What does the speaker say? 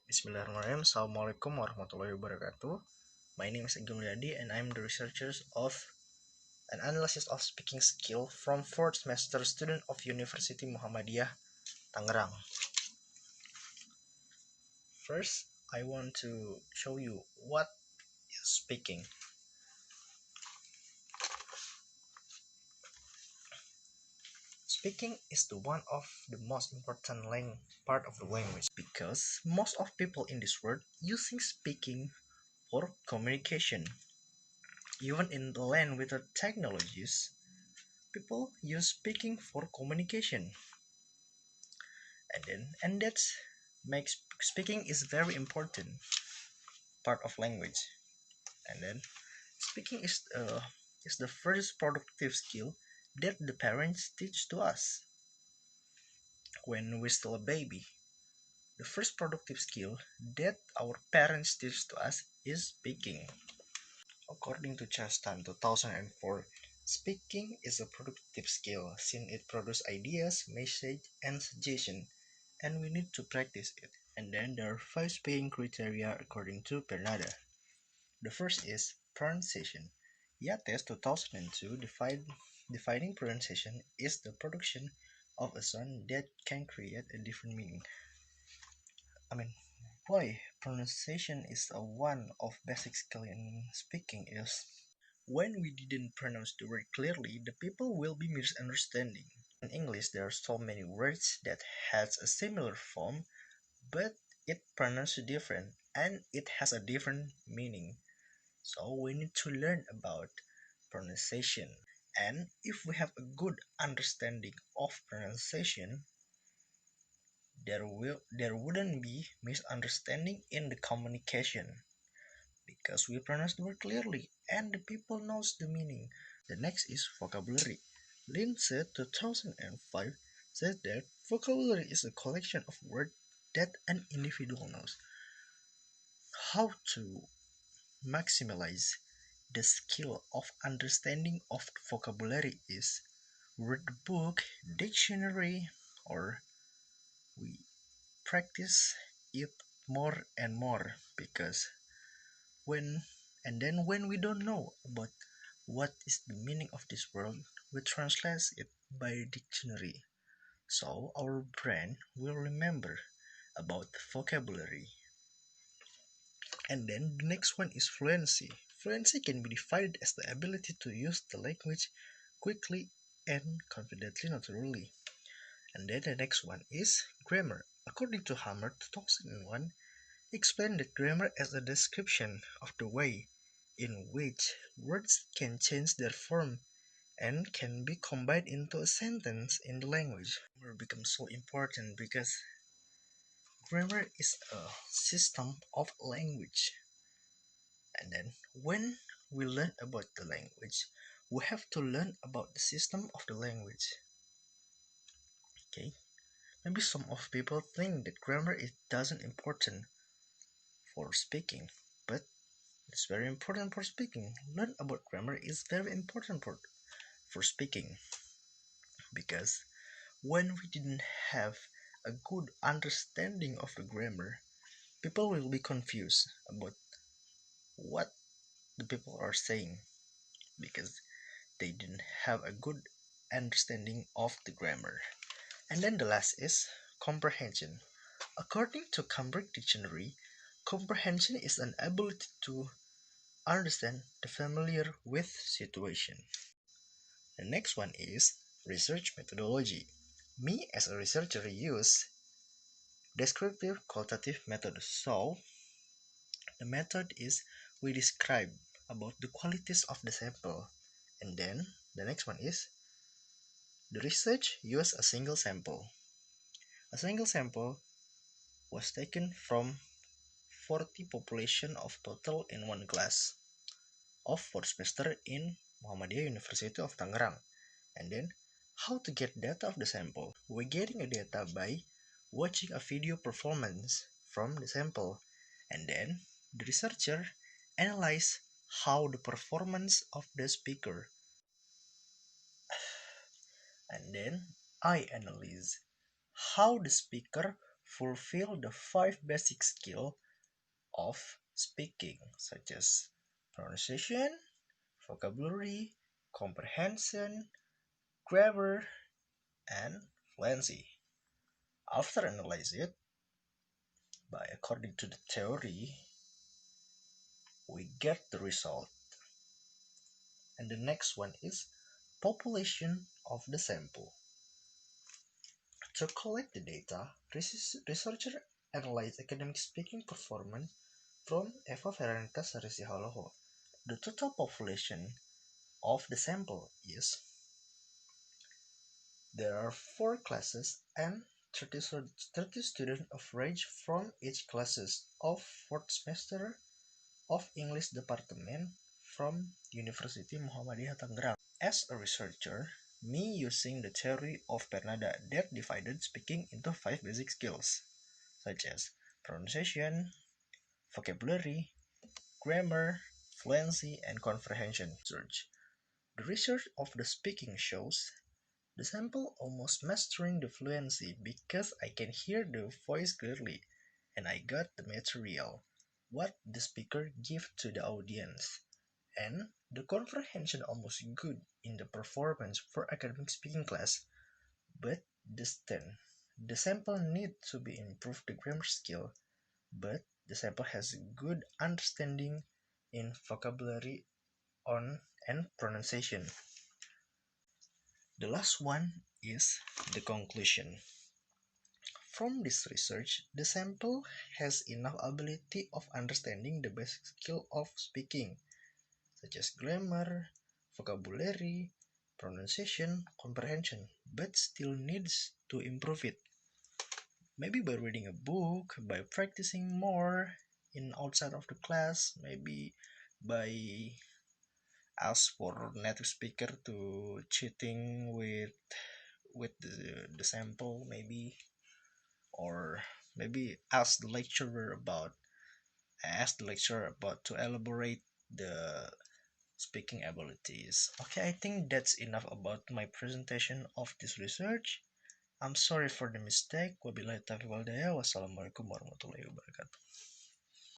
Bismillahirrahmanirrahim. Assalamualaikum warahmatullahi wabarakatuh. My name is Agil Mulyadi and I'm the researcher of an analysis of speaking skill from 4th semester student of University Muhammadiyah Tangerang. First, I want to show you what is speaking. Speaking is the one of the most important part of the language because most of people in this world using speaking for communication. Even in the land without technologies, people use speaking for communication, and that's makes speaking is very important part of language. And then speaking is the first productive skill that the parents teach to us when we're still a baby. The first productive skill that our parents teach to us is speaking. According to Chastain 2004, speaking is a productive skill since it produces ideas, message, and suggestion, and we need to practice it. And then there are 5 speaking criteria according to Bernada. The first is pronunciation. Yates 2002 defining pronunciation is the production of a sound that can create a different meaning. I mean, why pronunciation is a one of basic skill in speaking is when we didn't pronounce the word clearly, the people will be misunderstanding. In English, there are so many words that has a similar form, but it pronounced different and it has a different meaning. So we need to learn about pronunciation. And if we have a good understanding of pronunciation, there wouldn't be misunderstanding in the communication because we pronounce the word clearly and the people knows the meaning. The next is vocabulary. Lindsay 2005 says that vocabulary is a collection of words that an individual knows. How to maximize the skill of understanding of vocabulary is read the book, dictionary, or we practice it more and more because when we don't know about what is the meaning of this word, we translate it by dictionary. So our brain will remember about the vocabulary. And then the next one is fluency. Fluency can be defined as the ability to use the language quickly and confidently naturally. And then the next one is grammar. According to Hammer 2001, explain that grammar as a description of the way in which words can change their form and can be combined into a sentence in the language. Grammar becomes so important because grammar is a system of language. And then when we learn about the language, we have to learn about the system of the language. Okay? Maybe some of people think that grammar is doesn't important for speaking, but it's very important for speaking. Learn about grammar is very important for speaking because when we didn't have a good understanding of the grammar, people will be confused about what the people are saying because they didn't have a good understanding of the grammar. And then the last is comprehension. According to Cambridge Dictionary, comprehension is an ability to understand the familiar with situation. The next one is research methodology. Me as a researcher use descriptive qualitative method. So the method is we describe about the qualities of the sample. And then the next one is the research used a single sample. A single sample was taken from 40 population of total in one class of 4th semester in Muhammadiyah University of Tangerang. And then how to get data of the sample? We're getting a data by watching a video performance from the sample, and then the researcher analyze how the performance of the speaker, and then I analyze how the speaker fulfill the five basic skills of speaking, such as pronunciation, vocabulary, comprehension, grammar, and fluency. After analyzing it, by according to the theory, we get the result. And the next one is population of the sample. To collect the data, researchers analyze academic speaking performance from Eva Veronica Sarisi-Holoho. The total population of the sample is there are 4 classes and 30 students of range from each classes of 4th semester of English department from University Muhammadiyah Tangerang. As a researcher, me using the theory of Bernada that divided speaking into 5 basic skills, such as pronunciation, vocabulary, grammar, fluency, and comprehension. The research of the speaking shows the sample almost mastering the fluency because I can hear the voice clearly and I got the material, what the speaker give to the audience. And the comprehension almost good in the performance for academic speaking class, but the sample need to be improved the grammar skill, but the sample has good understanding in vocabulary on and pronunciation. The last one is the conclusion. From this research, the sample has enough ability of understanding the basic skill of speaking, such as grammar, vocabulary, pronunciation, comprehension, but still needs to improve it. Maybe by reading a book, by practicing more in outside of the class, maybe by ask for native speaker to cheating with the sample maybe, or maybe ask the lecturer about to elaborate the speaking abilities. Okay, I think that's enough about my presentation of this research. I'm sorry for the mistake. Wabillahi taufiq wal hidayah. Wassalamualaikum warahmatullahi wabarakatuh.